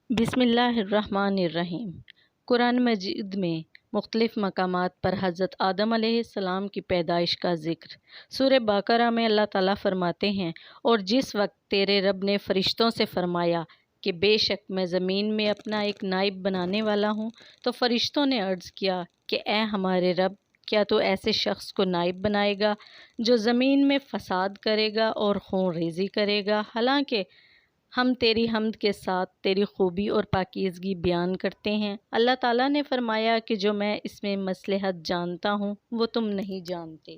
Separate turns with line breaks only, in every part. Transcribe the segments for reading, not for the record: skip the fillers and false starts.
بسم اللہ الرحمن الرحیم۔ قرآن مجید میں مختلف مقامات پر حضرت آدم علیہ السلام کی پیدائش کا ذکر۔ سورہ بقرہ میں اللہ تعالیٰ فرماتے ہیں، اور جس وقت تیرے رب نے فرشتوں سے فرمایا کہ بے شک میں زمین میں اپنا ایک نائب بنانے والا ہوں، تو فرشتوں نے عرض کیا کہ اے ہمارے رب، کیا تو ایسے شخص کو نائب بنائے گا جو زمین میں فساد کرے گا اور خون ریزی کرے گا؟ حالانکہ ہم تیری حمد کے ساتھ تیری خوبی اور پاکیزگی بیان کرتے ہیں۔ اللہ تعالیٰ نے فرمایا کہ جو میں اس میں مصلحت جانتا ہوں وہ تم نہیں جانتے۔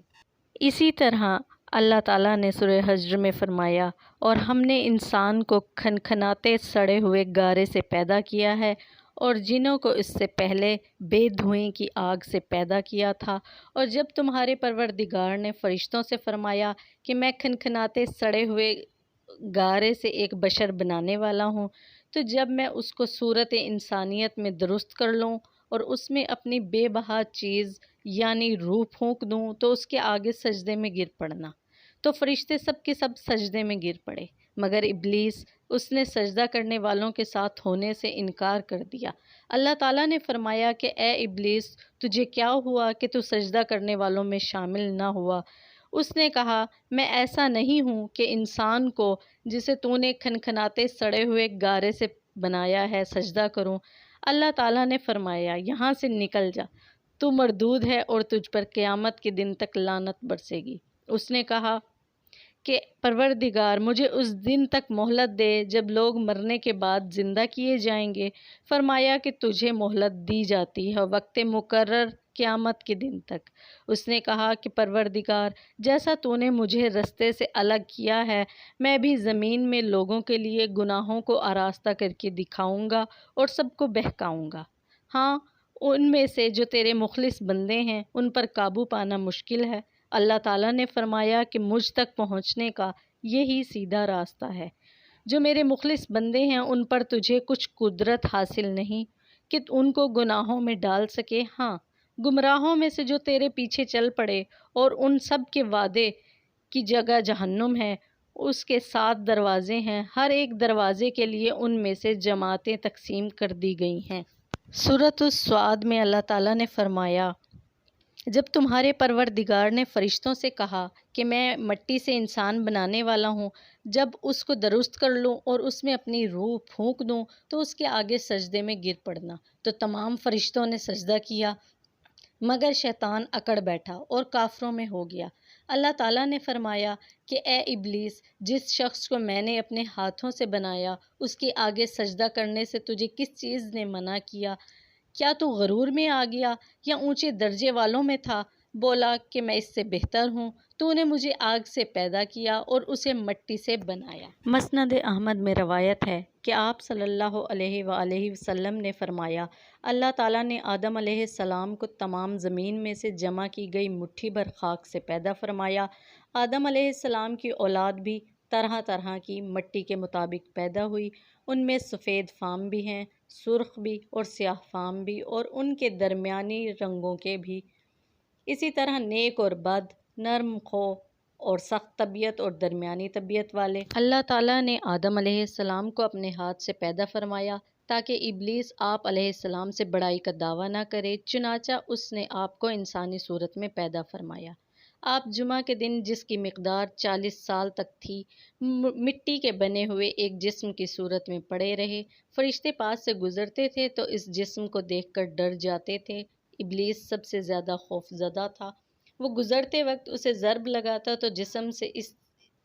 اسی طرح اللہ تعالیٰ نے سورہ حجر میں فرمایا، اور ہم نے انسان کو کھنکھناتے سڑے ہوئے گارے سے پیدا کیا ہے، اور جنوں کو اس سے پہلے بے دھوئیں کی آگ سے پیدا کیا تھا۔ اور جب تمہارے پروردگار نے فرشتوں سے فرمایا کہ میں کھنکھناتے سڑے ہوئے گارے سے ایک بشر بنانے والا ہوں، تو جب میں اس کو صورت انسانیت میں درست کر لوں اور اس میں اپنی بے بہا چیز یعنی روح پھونک دوں تو اس کے آگے سجدے میں گر پڑنا۔ تو فرشتے سب کے سب سجدے میں گر پڑے، مگر ابلیس، اس نے سجدہ کرنے والوں کے ساتھ ہونے سے انکار کر دیا۔ اللہ تعالیٰ نے فرمایا کہ اے ابلیس، تجھے کیا ہوا کہ تو سجدہ کرنے والوں میں شامل نہ ہوا؟ اس نے کہا، میں ایسا نہیں ہوں کہ انسان کو جسے تو نے کھنکھناتے سڑے ہوئے گارے سے بنایا ہے سجدہ کروں۔ اللہ تعالیٰ نے فرمایا، یہاں سے نکل جا، تو مردود ہے اور تجھ پر قیامت کے دن تک لعنت برسے گی۔ اس نے کہا کہ پروردگار، مجھے اس دن تک مہلت دے جب لوگ مرنے کے بعد زندہ کیے جائیں گے۔ فرمایا کہ تجھے مہلت دی جاتی ہے وقت مقرر قیامت کے دن تک۔ اس نے کہا کہ پروردگار، جیسا تو نے مجھے رستے سے الگ کیا ہے، میں بھی زمین میں لوگوں کے لیے گناہوں کو آراستہ کر کے دکھاؤں گا اور سب کو بہکاؤں گا۔ ہاں، ان میں سے جو تیرے مخلص بندے ہیں ان پر قابو پانا مشکل ہے۔ اللہ تعالیٰ نے فرمایا کہ مجھ تک پہنچنے کا یہی سیدھا راستہ ہے۔ جو میرے مخلص بندے ہیں ان پر تجھے کچھ قدرت حاصل نہیں کہ ان کو گناہوں میں ڈال سکے۔ ہاں، گمراہوں میں سے جو تیرے پیچھے چل پڑے، اور ان سب کے وعدے کی جگہ جہنم ہے، اس کے 7 دروازے ہیں، ہر ایک دروازے کے لیے ان میں سے جماعتیں تقسیم کر دی گئی ہیں۔ سورۃ الصاد میں اللہ تعالیٰ نے فرمایا، جب تمہارے پروردگار نے فرشتوں سے کہا کہ میں مٹی سے انسان بنانے والا ہوں، جب اس کو درست کر لوں اور اس میں اپنی روح پھونک دوں تو اس کے آگے سجدے میں گر پڑنا، تو تمام فرشتوں نے سجدہ کیا، مگر شیطان اکڑ بیٹھا اور کافروں میں ہو گیا۔ اللہ تعالیٰ نے فرمایا کہ اے ابلیس، جس شخص کو میں نے اپنے ہاتھوں سے بنایا اس کے آگے سجدہ کرنے سے تجھے کس چیز نے منع کیا؟ کیا تو غرور میں آ گیا یا اونچے درجے والوں میں تھا؟ بولا کہ میں اس سے بہتر ہوں، تو نے مجھے آگ سے پیدا کیا اور اسے مٹی سے بنایا۔ مسند احمد میں روایت ہے کہ آپ صلی اللہ علیہ وآلہ وسلم نے فرمایا، اللہ تعالیٰ نے آدم علیہ السلام کو تمام زمین میں سے جمع کی گئی مٹھی بھر خاک سے پیدا فرمایا۔ آدم علیہ السلام کی اولاد بھی طرح طرح کی مٹی کے مطابق پیدا ہوئی، ان میں سفید فام بھی ہیں، سرخ بھی اور سیاہ فام بھی، اور ان کے درمیانی رنگوں کے بھی۔ اسی طرح نیک اور بد، نرم خو اور سخت طبیعت اور درمیانی طبیعت والے۔ اللہ تعالیٰ نے آدم علیہ السلام کو اپنے ہاتھ سے پیدا فرمایا تاکہ ابلیس آپ علیہ السلام سے بڑائی کا دعویٰ نہ کرے، چنانچہ اس نے آپ کو انسانی صورت میں پیدا فرمایا۔ آپ جمعہ کے دن جس کی مقدار 40 سال تک تھی، مٹی کے بنے ہوئے ایک جسم کی صورت میں پڑے رہے۔ فرشتے پاس سے گزرتے تھے تو اس جسم کو دیکھ کر ڈر جاتے تھے۔ ابلیس سب سے زیادہ خوف زدہ تھا۔ وہ گزرتے وقت اسے ضرب لگاتا تو جسم سے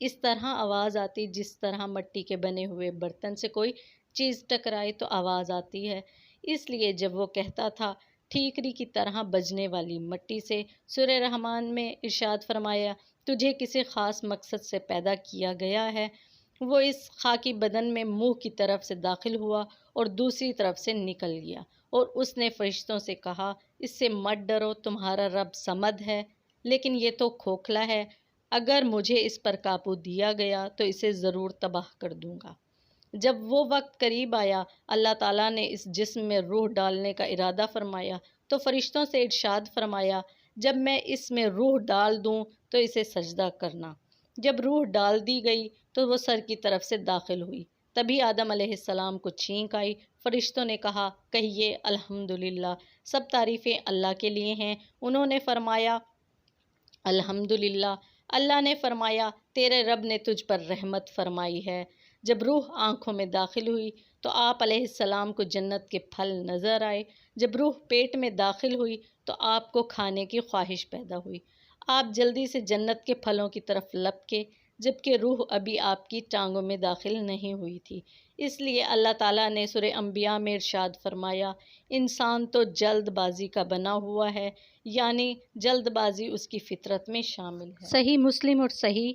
اس طرح آواز آتی جس طرح مٹی کے بنے ہوئے برتن سے کوئی چیز ٹکرائے تو آواز آتی ہے۔ اس لیے جب وہ کہتا تھا، ٹھیکری کی طرح بجنے والی مٹی سے۔ سورہ رحمان میں ارشاد فرمایا، تجھے کسی خاص مقصد سے پیدا کیا گیا ہے۔ وہ اس خاکی بدن میں منہ کی طرف سے داخل ہوا اور دوسری طرف سے نکل گیا، اور اس نے فرشتوں سے کہا، اس سے مت ڈرو، تمہارا رب صمد ہے، لیکن یہ تو کھوکھلا ہے، اگر مجھے اس پر قابو دیا گیا تو اسے ضرور تباہ کر دوں گا۔ جب وہ وقت قریب آیا، اللہ تعالیٰ نے اس جسم میں روح ڈالنے کا ارادہ فرمایا تو فرشتوں سے ارشاد فرمایا، جب میں اس میں روح ڈال دوں تو اسے سجدہ کرنا۔ جب روح ڈال دی گئی تو وہ سر کی طرف سے داخل ہوئی۔ تبھی آدم علیہ السلام کو چھینک آئی۔ فرشتوں نے کہا، کہیے الحمدللہ، سب تعریفیں اللہ کے لیے ہیں۔ انہوں نے فرمایا الحمدللہ۔ اللہ نے فرمایا، تیرے رب نے تجھ پر رحمت فرمائی ہے۔ جب روح آنکھوں میں داخل ہوئی تو آپ علیہ السلام کو جنت کے پھل نظر آئے۔ جب روح پیٹ میں داخل ہوئی تو آپ کو کھانے کی خواہش پیدا ہوئی۔ آپ جلدی سے جنت کے پھلوں کی طرف لپکے، جبکہ روح ابھی آپ کی ٹانگوں میں داخل نہیں ہوئی تھی۔ اس لیے اللہ تعالیٰ نے سورہ انبیاء میں ارشاد فرمایا، انسان تو جلد بازی کا بنا ہوا ہے، یعنی جلد بازی اس کی فطرت میں شامل ہے۔ صحیح مسلم اور صحیح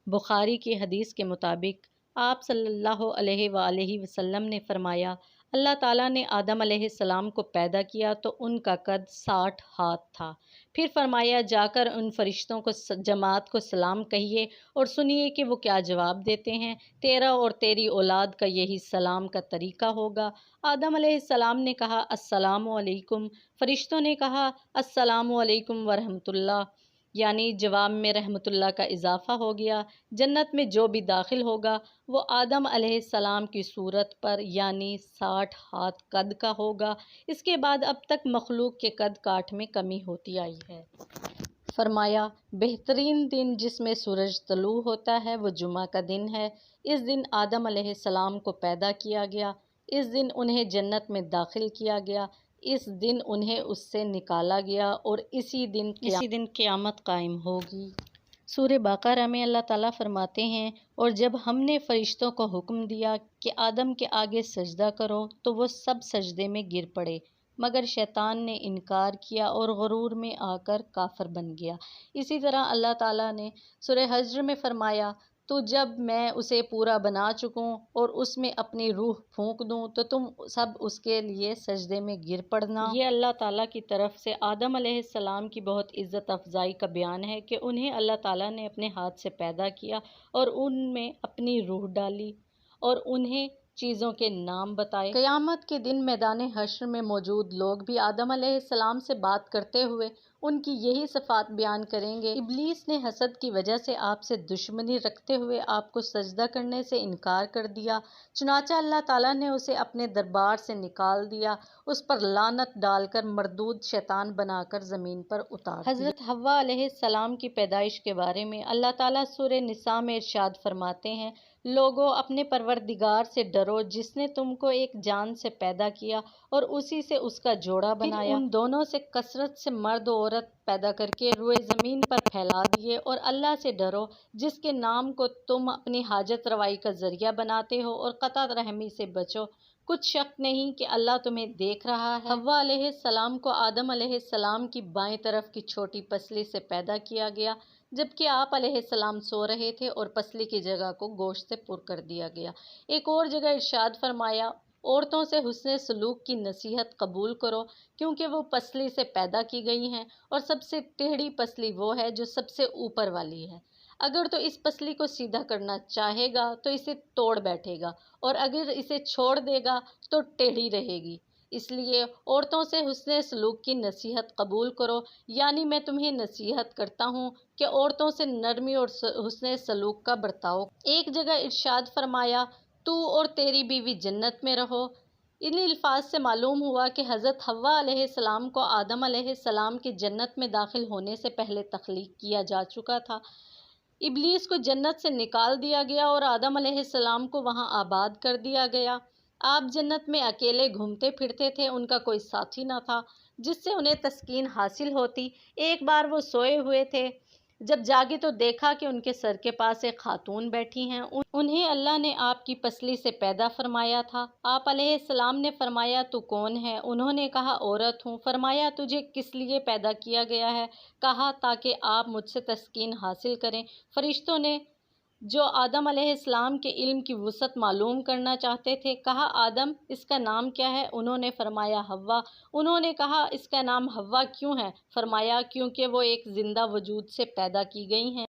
بخاری کی حدیث کے مطابق آپ صلی اللہ علیہ وآلہ وسلم نے فرمایا، اللہ تعالیٰ نے آدم علیہ السلام کو پیدا کیا تو ان کا قد 60 ہاتھ تھا۔ پھر فرمایا، جا کر ان فرشتوں کو جماعت کو سلام کہیے اور سنیے کہ وہ کیا جواب دیتے ہیں۔ تیرا اور تیری اولاد کا یہی سلام کا طریقہ ہوگا۔ آدم علیہ السلام نے کہا، السلام علیکم۔ فرشتوں نے کہا، السلام علیکم ورحمۃ اللہ، یعنی جواب میں رحمۃ اللہ کا اضافہ ہو گیا۔ جنت میں جو بھی داخل ہوگا وہ آدم علیہ السلام کی صورت پر، یعنی 60 ہاتھ قد کا ہوگا۔ اس کے بعد اب تک مخلوق کے قد کاٹ میں کمی ہوتی آئی ہے۔ فرمایا، بہترین دن جس میں سورج طلوع ہوتا ہے وہ جمعہ کا دن ہے۔ اس دن آدم علیہ السلام کو پیدا کیا گیا۔ اس دن انہیں جنت میں داخل کیا گیا۔ اس دن انہیں اس سے نکالا گیا اور اسی دن قیامت قائم ہوگی۔ سورہ بقرہ میں اللہ تعالیٰ فرماتے ہیں، اور جب ہم نے فرشتوں کو حکم دیا کہ آدم کے آگے سجدہ کرو تو وہ سب سجدے میں گر پڑے، مگر شیطان نے انکار کیا اور غرور میں آ کر کافر بن گیا۔ اسی طرح اللہ تعالیٰ نے سورہ حجر میں فرمایا، تو جب میں اسے پورا بنا چکوں اور اس میں اپنی روح پھونک دوں تو تم سب اس کے لیے سجدے میں گر پڑنا۔ یہ اللہ تعالیٰ کی طرف سے آدم علیہ السلام کی بہت عزت افزائی کا بیان ہے کہ انہیں اللہ تعالیٰ نے اپنے ہاتھ سے پیدا کیا اور ان میں اپنی روح ڈالی اور انہیں چیزوں کے نام بتائے۔ قیامت کے دن میدان حشر میں موجود لوگ بھی آدم علیہ السلام سے بات کرتے ہوئے ان کی یہی صفات بیان کریں گے۔ ابلیس نے حسد کی وجہ سے آپ سے دشمنی رکھتے ہوئے آپ کو سجدہ کرنے سے انکار کر دیا، چنانچہ اللہ تعالیٰ نے اسے اپنے دربار سے نکال دیا، اس پر لعنت ڈال کر مردود شیطان بنا کر زمین پر اتار دیا۔ حضرت حوا علیہ السلام کی پیدائش کے بارے میں اللہ تعالیٰ سورہ نساء میں ارشاد فرماتے ہیں، لوگو اپنے پروردگار سے ڈرو جس نے تم کو ایک جان سے پیدا کیا اور اسی سے اس کا جوڑا بنایا، پھر ان دونوں سے کثرت سے مرد و عورت پیدا کر کے روئے زمین پر پھیلا دیے، اور اللہ سے ڈرو جس کے نام کو تم اپنی حاجت روائی کا ذریعہ بناتے ہو اور قطع رحمی سے بچو، کچھ شک نہیں کہ اللہ تمہیں دیکھ رہا ہے۔ حوا علیہ السلام کو آدم علیہ السلام کی بائیں طرف کی چھوٹی پسلی سے پیدا کیا گیا، جبکہ آپ علیہ السلام سو رہے تھے اور پسلی کی جگہ کو گوشت سے پر کر دیا گیا۔ ایک اور جگہ ارشاد فرمایا، عورتوں سے حسن سلوک کی نصیحت قبول کرو کیونکہ وہ پسلی سے پیدا کی گئی ہیں، اور سب سے ٹیڑھی پسلی وہ ہے جو سب سے اوپر والی ہے۔ اگر تو اس پسلی کو سیدھا کرنا چاہے گا تو اسے توڑ بیٹھے گا، اور اگر اسے چھوڑ دے گا تو ٹیڑھی رہے گی۔ اس لیے عورتوں سے حسن سلوک کی نصیحت قبول کرو، یعنی میں تمہیں نصیحت کرتا ہوں کہ عورتوں سے نرمی اور حسن سلوک کا برتاؤ۔ ایک جگہ ارشاد فرمایا، تو اور تیری بیوی جنت میں رہو۔ ان الفاظ سے معلوم ہوا کہ حضرت حوا علیہ السلام کو آدم علیہ السلام کے جنت میں داخل ہونے سے پہلے تخلیق کیا جا چکا تھا۔ ابلیس کو جنت سے نکال دیا گیا اور آدم علیہ السلام کو وہاں آباد کر دیا گیا۔ آپ جنت میں اکیلے گھومتے پھرتے تھے، ان کا کوئی ساتھی نہ تھا جس سے انہیں تسکین حاصل ہوتی۔ ایک بار وہ سوئے ہوئے تھے، جب جاگے تو دیکھا کہ ان کے سر کے پاس ایک خاتون بیٹھی ہیں۔ انہیں اللہ نے آپ کی پسلی سے پیدا فرمایا تھا۔ آپ علیہ السلام نے فرمایا، تو کون ہے؟ انہوں نے کہا، عورت ہوں۔ فرمایا، تجھے کس لیے پیدا کیا گیا ہے؟ کہا، تاکہ آپ مجھ سے تسکین حاصل کریں۔ فرشتوں نے جو آدم علیہ السلام کے علم کی وسعت معلوم کرنا چاہتے تھے، کہا، آدم اس کا نام کیا ہے؟ انہوں نے فرمایا، حوا۔ انہوں نے کہا، اس کا نام حوا کیوں ہے؟ فرمایا، کیونکہ وہ ایک زندہ وجود سے پیدا کی گئی ہیں۔